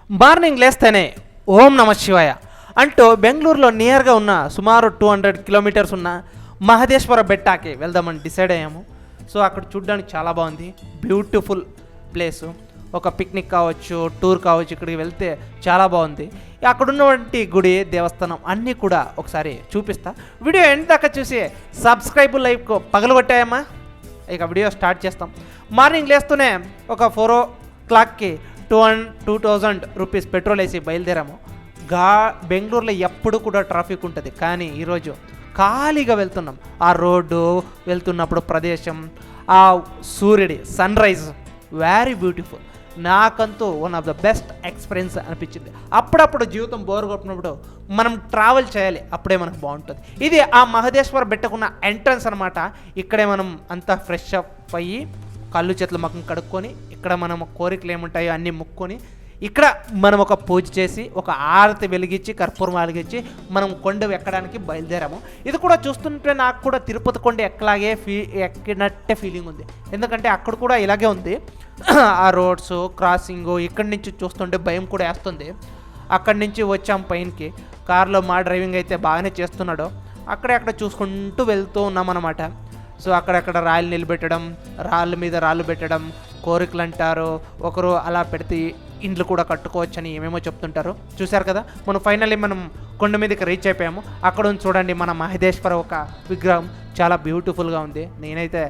Morning లేస్తేనే ఓం నమ శివాయ అంటూ బెంగళూరులో నియర్గా ఉన్న సుమారు 200 కిలోమీటర్స్ ఉన్న మహదేశ్వర బెట్టాకి వెళ్దామని డిసైడ్ అయ్యాము. సో అక్కడ చూడడానికి చాలా బాగుంది, బ్యూటిఫుల్ ప్లేసు. ఒక పిక్నిక్ కావచ్చు, టూర్ కావచ్చు, ఇక్కడికి వెళ్తే చాలా బాగుంది. అక్కడ ఉన్నటువంటి గుడి, దేవస్థానం అన్నీ కూడా ఒకసారి చూపిస్తా. వీడియో ఎండ్ దాకా చూసి సబ్స్క్రైబ్ లైక్ పగలగొట్టాయమ్మా. ఇక వీడియో స్టార్ట్ చేస్తాం. మార్నింగ్ లేస్తూనే ఒక 4 o'clockకి 2000 రూపీస్ పెట్రోల్ వేసి బయలుదేరాము. బెంగళూరులో ఎప్పుడు కూడా ట్రాఫిక్ ఉంటుంది, కానీ ఈరోజు ఖాళీగా వెళ్తున్నాం. ఆ రోడ్డు వెళ్తున్నప్పుడు ప్రదేశం, ఆ సూర్యుడి సన్ రైజ్ వెరీ బ్యూటిఫుల్. నాకంతూ one of the best experience అనిపించింది. అప్పుడప్పుడు జీవితం బోర్ కొట్టినప్పుడు మనం ట్రావెల్ చేయాలి, అప్పుడే మనకు బాగుంటుంది. ఇది ఆ మహదేశ్వర బెట్టకున్న ఎంట్రన్స్ అనమాట. ఇక్కడే మనం అంతా ఫ్రెష్ అప్ అయ్యి కళ్ళు చేతులు ముఖం కడుక్కొని, ఇక్కడ మనం కోరికలు ఏముంటాయో అన్నీ ముక్కొని, ఇక్కడ మనం ఒక పూజ చేసి, ఒక ఆరతి వెలిగించి, కర్పూరం వెలిగించి మనం కొండ ఎక్కడానికి బయలుదేరాము. ఇది కూడా చూస్తుంటే నాకు కూడా తిరుపతి కొండ ఎక్కలాగే ఎక్కినట్టే ఫీలింగ్ ఉంది. ఎందుకంటే అక్కడ కూడా ఇలాగే ఉంది. ఆ రోడ్స్ క్రాసింగు ఇక్కడి నుంచి చూస్తుంటే భయం కూడా వేస్తుంది. అక్కడి నుంచి వచ్చాం పైనకి. కార్లో మా డ్రైవింగ్ అయితే బాగానే చేస్తున్నాడు. అక్కడ చూసుకుంటూ వెళ్తూ ఉన్నామన్నమాట. సో అక్కడక్కడ రాళ్ళు నిలబెట్టడం, రాళ్ళ మీద రాళ్ళు పెట్టడం, కోరికలు అంటారు. ఒకరు అలా పెడితే ఇండ్లు కూడా కట్టుకోవచ్చని ఏమేమో చెప్తుంటారు. చూశారు కదా, మనం ఫైనల్లీ మనం కొండ మీదకి రీచ్ అయిపోయాము. అక్కడ చూడండి మన మహదేశ్వర ఒక విగ్రహం చాలా బ్యూటిఫుల్గా ఉంది. నేనైతే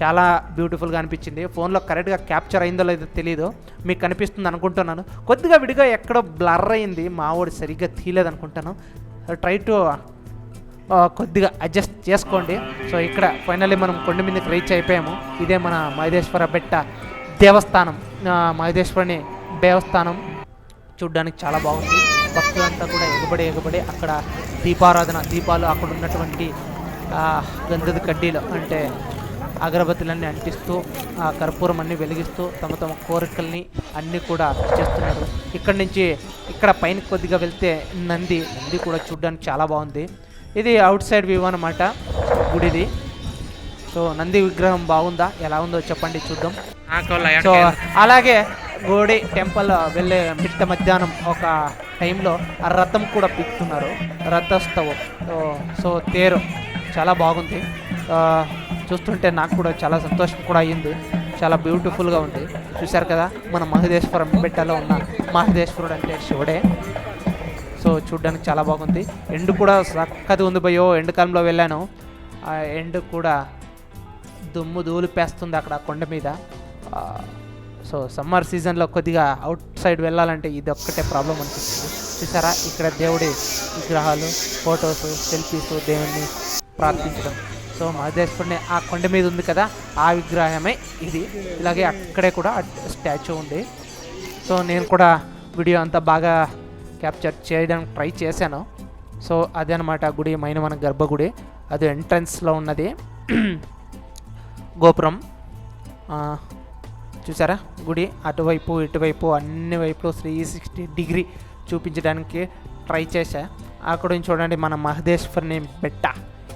చాలా బ్యూటిఫుల్గా అనిపించింది. ఫోన్లో కరెక్ట్గా క్యాప్చర్ అయిందో లేదో తెలియదు, మీకు కనిపిస్తుంది అనుకుంటున్నాను. కొద్దిగా విడిగా ఎక్కడో బ్లర్ అయింది, మావాడు సరిగ్గా తీయలేదు అనుకుంటాను. ట్రై టు కొద్దిగా అడ్జస్ట్ చేసుకోండి. సో ఇక్కడ ఫైనల్లీ మనం కొండ మీదకి రీచ్ అయిపోయాము. ఇదే మన మహదేశ్వర బెట్ట దేవస్థానం. మహదేశ్వరుని దేవస్థానం చూడ్డానికి చాలా బాగుంది. భక్తులంతా కూడా ఎగబడి అక్కడ దీపాలు అక్కడ ఉన్నటువంటి గంధద కడ్డీలు అంటే అగరబత్తులన్నీ అంటిస్తూ, ఆ కర్పూరం అన్నీ వెలిగిస్తూ తమ కోరికల్ని అన్నీ కూడా చేస్తున్నారు. ఇక్కడ పైన కొద్దిగా వెళ్తే నంది కూడా చూడడానికి చాలా బాగుంది. ఇది అవుట్ సైడ్ వ్యూ అనమాట గుడిది. సో నంది విగ్రహం బాగుందా, ఎలా ఉందో చెప్పండి, చూద్దాం. సో అలాగే గుడి టెంపుల్ వెళ్ళే మిట్ట మధ్యాహ్నం ఒక టైంలో ఆ రథం కూడా పిక్కుతున్నారు, రథోత్సవం. సో తేరు చాలా బాగుంది. చూస్తుంటే నాకు కూడా చాలా సంతోషం కూడా అయ్యింది. చాలా బ్యూటిఫుల్గా ఉంది. చూశారు కదా, మన మహదేశ్వరం బెట్టలో ఉన్న మహదేశ్వరుడు అంటే శివుడే. సో చూడ్డానికి చాలా బాగుంది. ఎండు కూడా చక్కది ఉంది భయో. ఎండు కాలంలో వెళ్ళాను, ఆ ఎండు కూడా దుమ్ము ధూళిపేస్తుంది అక్కడ కొండ మీద. సో సమ్మర్ సీజన్లో కొద్దిగా అవుట్ సైడ్ వెళ్ళాలంటే ఇది ఒక్కటే ప్రాబ్లం అనిపిస్తుంది. చూసారా, ఇక్కడ దేవుడి విగ్రహాలు, ఫొటోస్, సెల్ఫీస్, దేవుణ్ణి ప్రార్థించడం. సో మహదేశ్వరుని ఆ కొండ మీద ఉంది కదా, ఆ విగ్రహమే ఇది. ఇలాగే అక్కడే కూడా స్టాచ్యూ ఉంది. సో నేను కూడా వీడియో అంతా బాగా క్యాప్చర్ చేయడానికి ట్రై చేశాను. సో అదే అనమాట గుడి, మైనవన గర్భగుడి. అది ఎంట్రన్స్లో ఉన్నది గోపురం. చూసారా, గుడి అటువైపు ఇటువైపు అన్ని వైపులో 360 డిగ్రీ చూపించడానికి ట్రై చేశా. అక్కడ చూడండి మన మహదేశ్వరుని బెట్ట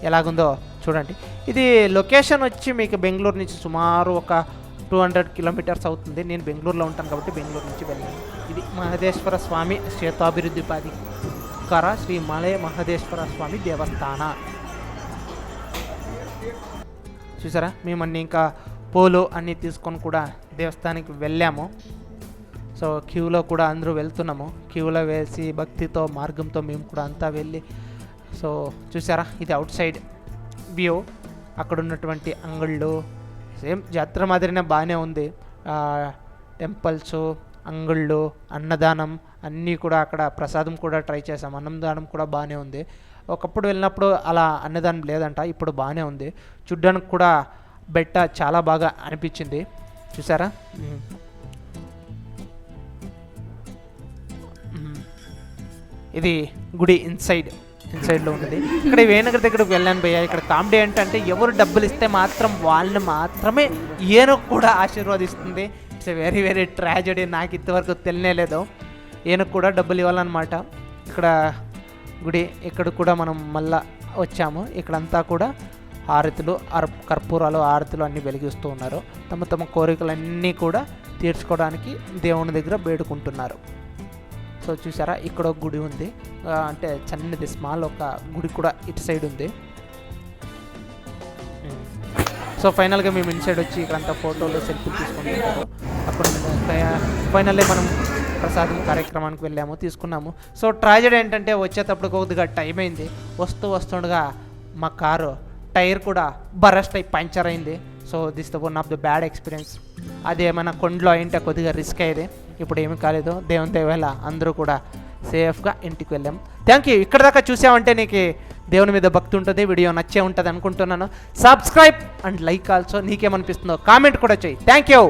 ఎలాగుందో చూడండి. ఇది లొకేషన్ వచ్చి మీకు బెంగళూరు నుంచి సుమారు ఒక 200 కిలోమీటర్స్ అవుతుంది. నేను బెంగళూరులో ఉంటాను కాబట్టి బెంగళూరు నుంచి వెళ్ళాను. ఇది మహదేశ్వర స్వామి క్షేత్రాభివృద్ధి ప్రాధికార శ్రీ మలయ మహదేశ్వర స్వామి దేవస్థాన. చూసారా, మేమన్నీ ఇంకా పూలు అన్నీ తీసుకొని కూడా దేవస్థానానికి వెళ్ళాము. సో క్యూలో కూడా అందరూ వెళ్తున్నాము. క్యూలో వేసి భక్తితో మార్గంతో మేము కూడా అంతా వెళ్ళి. సో చూసారా, ఇది అవుట్ సైడ్ వ్యూ. అక్కడ ఉన్నటువంటి అంగళ్ళు సేమ్ జాతర మాదిరినే బాగానే ఉంది. టెంపుల్స్, అంగళ్ళు, అన్నదానం అన్నీ కూడా, అక్కడ ప్రసాదం కూడా ట్రై చేసాం. అన్నదానం కూడా బాగానే ఉంది. ఒకప్పుడు వెళ్ళినప్పుడు అలా అన్నదానం లేదంట, ఇప్పుడు బాగానే ఉంది. చూడ్డానికి కూడా బెట్ట చాలా బాగా అనిపించింది. చూసారా, ఇది గుడి ఇన్సైడ్లో ఉన్నది. ఇక్కడ వేణగర్ దగ్గరకు వెళ్ళాను భయ్యా. ఇక్కడ కామెడీ ఏంటంటే ఎవరు డబ్బులు ఇస్తే మాత్రం వాళ్ళని మాత్రమే ఏనుగు కూడా ఆశీర్వదిస్తుంది. It's very very tragedy. నాకు ఇంతవరకు తెలియలేదు. ఏనుగు కూడా డబ్బులు ఇవ్వాలన్నమాట. ఇక్కడ గుడి, ఇక్కడ కూడా మనం మళ్ళా వచ్చాము. ఇక్కడంతా కూడా హారతులు, కర్పూరాలు, హారతులు అన్నీ వెలిగిస్తూ ఉన్నారు. తమ కోరికలన్నీ కూడా తీర్చుకోవడానికి దేవుని దగ్గర వేడుకుంటున్నారు. సో చూసారా ఇక్కడ ఒక గుడి ఉంది, అంటే చిన్నది స్మాల్ ఒక గుడి కూడా ఇటు సైడ్ ఉంది. సో ఫైనల్గా మేము ఇన్సైడ్ వచ్చి ఇక్కడంతా ఫోటోలు సెల్ఫీలు తీసుకుంటున్నాము. అక్కడ ఫైనల్లీ మనం ప్రసాదం కార్యక్రమానికి వెళ్ళాము, తీసుకున్నాము. సో ట్రాజెడీ ఏంటంటే వచ్చేటప్పుడు కొద్దిగా టైం అయింది. వస్తుండగా మా కారు టైర్ కూడా బరస్ట్ అయి పంచర్ అయింది. So this the one of the bad experience. అది ఏమైనా కొండలో అయింటే కొద్దిగా రిస్క్ అయ్యేది. ఇప్పుడు ఏమీ కాలేదు, దేవుని దయవల్ల అందరూ కూడా సేఫ్గా ఇంటికి వెళ్ళాము. Thank you. ఇక్కడ దాకా చూసామంటే నీకు దేవుని మీద భక్తి ఉంటుంది, వీడియో నచ్చే ఉంటుంది అనుకుంటున్నాను. Subscribe and like also. నీకేమనిపిస్తుందో కామెంట్ కూడా చెయ్యి. Thank you.